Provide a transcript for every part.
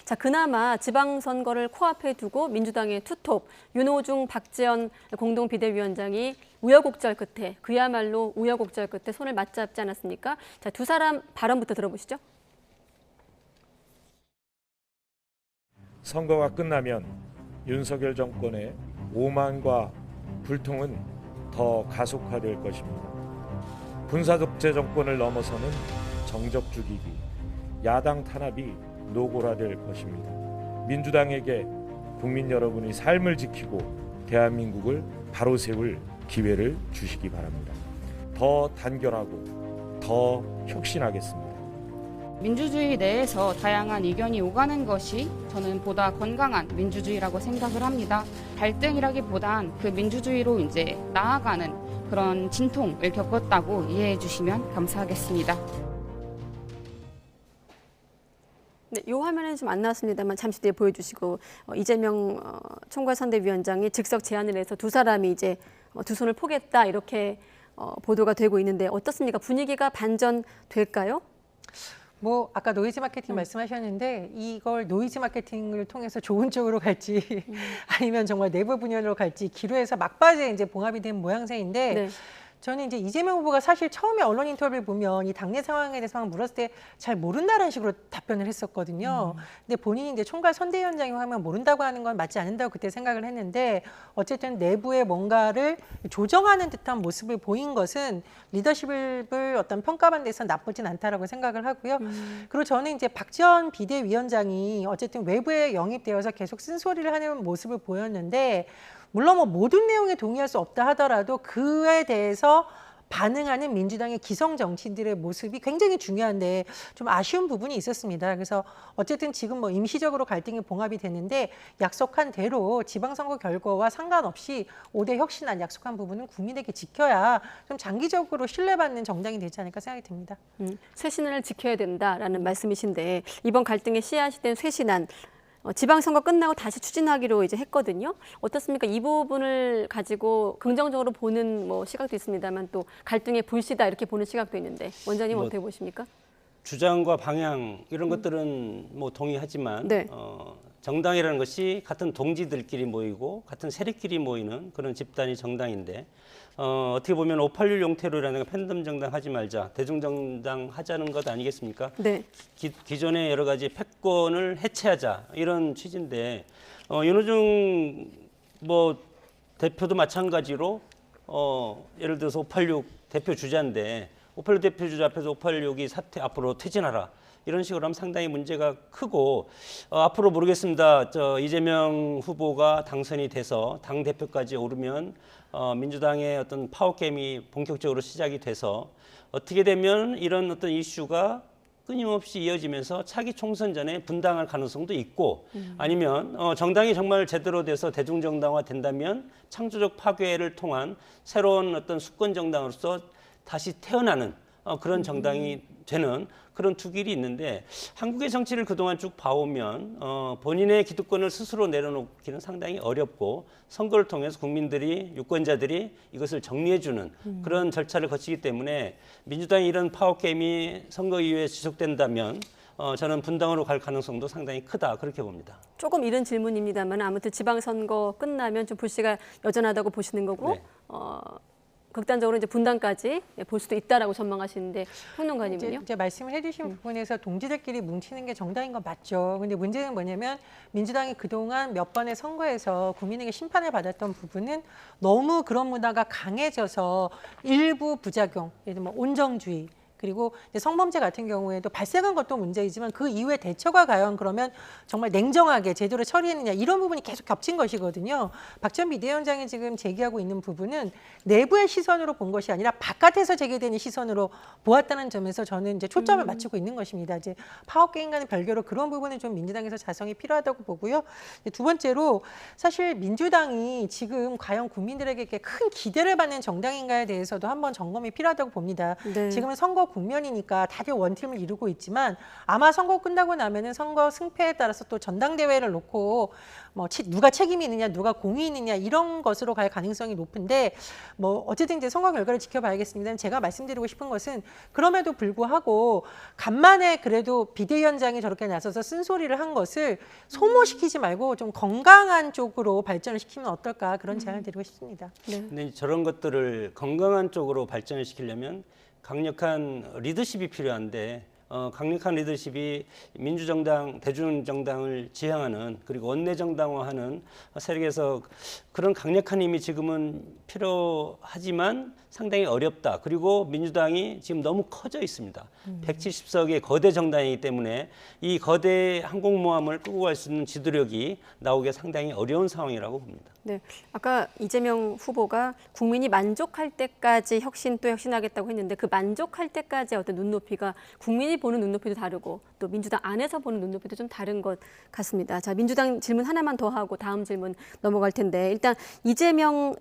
자, 그나마 지방선거를 코앞에 두고 민주당의 투톱 윤호중, 박지원 공동비대위원장이 우여곡절 끝에 그야말로 우여곡절 끝에 손을 맞잡지 않았습니까? 자, 두 사람 발언부터 들어보시죠. 선거가 끝나면 윤석열 정권의 오만과 불통은 더 가속화될 것입니다. 군사독재 정권을 넘어서는 정적 죽이기, 야당 탄압이 노골화될 것입니다. 민주당에게 국민 여러분이 삶을 지키고 대한민국을 바로 세울 기회를 주시기 바랍니다. 더 단결하고 더 혁신하겠습니다. 민주주의 내에서 다양한 의견이 오가는 것이 저는 보다 건강한 민주주의라고 생각을 합니다. 갈등이라기보단 그 민주주의로 이제 나아가는 그런 진통을 겪었다고 이해해 주시면 감사하겠습니다. 네, 이 화면에는 좀 안 나왔습니다만 잠시 뒤에 보여주시고 이재명 총괄선대위원장이 즉석 제안을 해서 두 사람이 이제 두 손을 포겠다 이렇게 보도가 되고 있는데 어떻습니까? 분위기가 반전될까요? 뭐 아까 노이즈 마케팅 말씀하셨는데 이걸 노이즈 마케팅을 통해서 좋은 쪽으로 갈지 아니면 정말 내부 분열로 갈지 기로에서 막바지에 이제 봉합이 된 모양새인데 네. 저는 이제 이재명 후보가 사실 처음에 언론 인터뷰를 보면 이 당내 상황에 대해서 막 물었을 때 잘 모른다라는 식으로 답변을 했었거든요. 근데 본인이 이제 총괄 선대위원장이 하면 모른다고 하는 건 맞지 않는다고 그때 생각을 했는데 어쨌든 내부에 뭔가를 조정하는 듯한 모습을 보인 것은 리더십을 어떤 평가받는 데서 나쁘진 않다라고 생각을 하고요. 그리고 저는 이제 박지원 비대위원장이 어쨌든 외부에 영입되어서 계속 쓴소리를 하는 모습을 보였는데 물론 뭐 모든 내용에 동의할 수 없다 하더라도 그에 대해서 반응하는 민주당의 기성 정치인들의 모습이 굉장히 중요한데 좀 아쉬운 부분이 있었습니다. 그래서 어쨌든 지금 뭐 임시적으로 갈등이 봉합이 됐는데 약속한 대로 지방선거 결과와 상관없이 5대 혁신안 약속한 부분은 국민에게 지켜야 좀 장기적으로 신뢰받는 정당이 되지 않을까 생각이 듭니다. 쇄신을 지켜야 된다라는 말씀이신데 이번 갈등의 씨앗이 된 쇄신안 지방선거 끝나고 다시 추진하기로 이제 했거든요. 어떻습니까? 이 부분을 가지고 긍정적으로 보는 뭐 시각도 있습니다만 또 갈등의 불씨다 이렇게 보는 시각도 있는데 원장님 어떻게 보십니까? 주장과 방향 이런 것들은 뭐 동의하지만 네. 정당이라는 것이 같은 동지들끼리 모이고 같은 세력끼리 모이는 그런 집단이 정당인데 어떻게 보면 586 용태로라는 팬덤 정당 하지 말자, 대중정당 하자는 것 아니겠습니까? 네. 기존의 여러 가지 패권을 해체하자 이런 취지인데 윤호중 뭐 대표도 마찬가지로 예를 들어서 586 대표 주자인데 586 대표 주자 앞에서 586이 사퇴 앞으로 퇴진하라. 이런 식으로 하면 상당히 문제가 크고 앞으로 모르겠습니다. 이재명 후보가 당선이 돼서 당 대표까지 오르면 민주당의 어떤 파워 게임이 본격적으로 시작이 돼서 어떻게 되면 이런 어떤 이슈가 끊임없이 이어지면서 차기 총선 전에 분당할 가능성도 있고 아니면 정당이 정말 제대로 돼서 대중정당화 된다면 창조적 파괴를 통한 새로운 어떤 수권 정당으로서 다시 태어나는 그런 정당이 되는 그런 두 길이 있는데 한국의 정치를 그동안 쭉 봐오면 본인의 기득권을 스스로 내려놓기는 상당히 어렵고 선거를 통해서 국민들이 유권자들이 이것을 정리해주는 그런 절차를 거치기 때문에 민주당이 이런 파워게임이 선거 이후에 지속된다면 저는 분당으로 갈 가능성도 상당히 크다 그렇게 봅니다. 조금 이른 질문입니다만 아무튼 지방선거 끝나면 좀 불씨가 여전하다고 보시는 거고 네. 극단적으로 이제 분당까지 볼 수도 있다라고 전망하시는데 평론가님은요? 이제 말씀을 해주신 부분에서 동지들끼리 뭉치는 게 정당인 건 맞죠. 근데 문제는 뭐냐면 민주당이 그동안 몇 번의 선거에서 국민에게 심판을 받았던 부분은 너무 그런 문화가 강해져서 일부 부작용, 예를 들면 온정주의, 그리고 이제 성범죄 같은 경우에도 발생한 것도 문제이지만 그 이후에 대처가 과연 그러면 정말 냉정하게 제대로 처리했느냐 이런 부분이 계속 겹친 것이거든요. 박지원 비대위원장이 지금 제기하고 있는 부분은 내부의 시선으로 본 것이 아니라 바깥에서 제기되는 시선으로 보았다는 점에서 저는 이제 초점을 맞추고 있는 것입니다. 이제 파워게임과는 별개로 그런 부분은 좀 민주당에서 자성이 필요하다고 보고요. 두 번째로 사실 민주당이 지금 과연 국민들에게 큰 기대를 받는 정당인가에 대해서도 한번 점검이 필요하다고 봅니다. 네. 지금은 선거 국면이니까 다들 원팀을 이루고 있지만 아마 선거 끝나고 나면은 선거 승패에 따라서 또 전당대회를 놓고 뭐 누가 책임이 있느냐, 누가 공이 있느냐 이런 것으로 갈 가능성이 높은데 뭐 어쨌든 이제 선거 결과를 지켜봐야겠습니다. 제가 말씀드리고 싶은 것은 그럼에도 불구하고 간만에 그래도 비대위원장이 저렇게 나서서 쓴소리를 한 것을 소모시키지 말고 좀 건강한 쪽으로 발전을 시키면 어떨까 그런 제안을 드리고 싶습니다. 네. 근데 저런 것들을 건강한 쪽으로 발전을 시키려면 강력한 리더십이 필요한데 강력한 리더십이 민주정당, 대중정당을 지향하는 그리고 원내정당화하는 세력에서 그런 강력한 힘이 지금은 필요하지만 상당히 어렵다. 그리고 민주당이 지금 너무 커져 있습니다. 170석의 거대 정당이기 때문에 이 거대 항공모함을 끌고 갈 수 있는 지도력이 나오기 상당히 어려운 상황이라고 봅니다. 네, 아까 이재명 후보가 국민이 만족할 때까지 혁신 또 혁신하겠다고 했는데 그 만족할 때까지의 어떤 눈높이가 국민이 보는 눈높이도 다르고 또 민주당 안에서 보는 눈높이도 좀 다른 것 같습니다. 자, 민주당 질문 하나만 더 하고 다음 질문 넘어갈 텐데 일단 이재명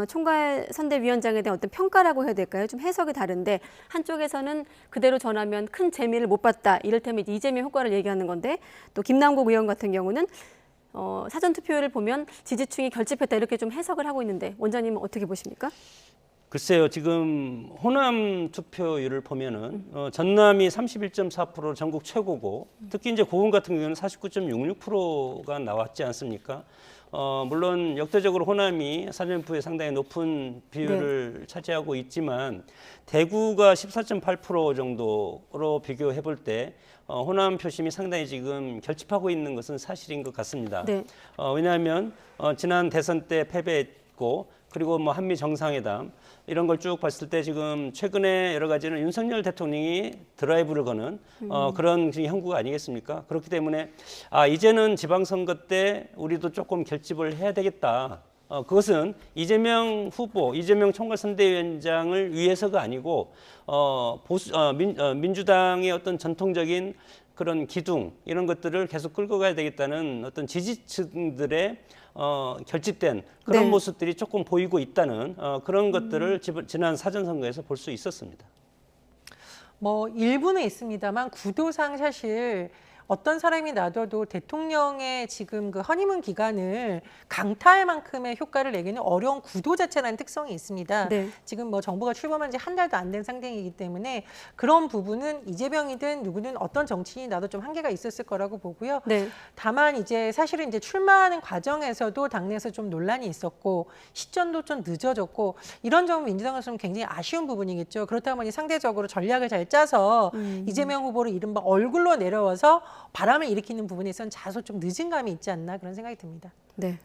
총괄 선대위원장에 대한 어떤 평가라고 해야 될까요? 좀 해석이 다른데 한쪽에서는 그대로 전하면 큰 재미를 못 봤다. 이를테면 이재명 효과를 얘기하는 건데 또 김남국 의원 같은 경우는 사전 투표를 보면 지지층이 결집했다 이렇게 좀 해석을 하고 있는데 원장님은 어떻게 보십니까? 글쎄요, 지금 호남 투표율을 보면은 전남이 31.4% 전국 최고고 특히 이제 고흥 같은 경우는 49.66%가 나왔지 않습니까? 물론 역대적으로 호남이 사전투표에 상당히 높은 비율을 차지하고 있지만 대구가 14.8% 정도로 비교해 볼 때 호남 표심이 상당히 지금 결집하고 있는 것은 사실인 것 같습니다. 네. 왜냐하면 지난 대선 때 패배했고 그리고 뭐 한미 정상회담 이런 걸 쭉 봤을 때 지금 최근에 여러 가지는 윤석열 대통령이 드라이브를 거는 그런 형국가 아니겠습니까? 그렇기 때문에 이제는 지방선거 때 우리도 조금 결집을 해야 되겠다. 그것은 이재명 후보, 이재명 총괄선대위원장을 위해서가 아니고 민주당의 어떤 전통적인 그런 기둥 이런 것들을 계속 끌고 가야 되겠다는 어떤 지지층들의 결집된 그런 네. 모습들이 조금 보이고 있다는 그런 것들을 지난 사전선거에서 볼 수 있었습니다. 뭐 일부는 있습니다만 구도상 사실 어떤 사람이 놔둬도 대통령의 지금 그 허니문 기간을 강타할 만큼의 효과를 내기는 어려운 구도 자체라는 특성이 있습니다. 네. 지금 뭐 정부가 출범한 지 한 달도 안 된 상황이기 때문에 그런 부분은 이재명이든 누구든 어떤 정치인이 나도 좀 한계가 있었을 거라고 보고요. 네. 다만 이제 사실은 이제 출마하는 과정에서도 당내에서 좀 논란이 있었고 시점도 좀 늦어졌고 이런 점은 민주당으로서는 굉장히 아쉬운 부분이겠죠. 그렇다 보니 상대적으로 전략을 잘 짜서 이재명 후보를 이른바 얼굴로 내려와서 바람을 일으키는 부분에선 다소 좀 늦은 감이 있지 않나 그런 생각이 듭니다. 네.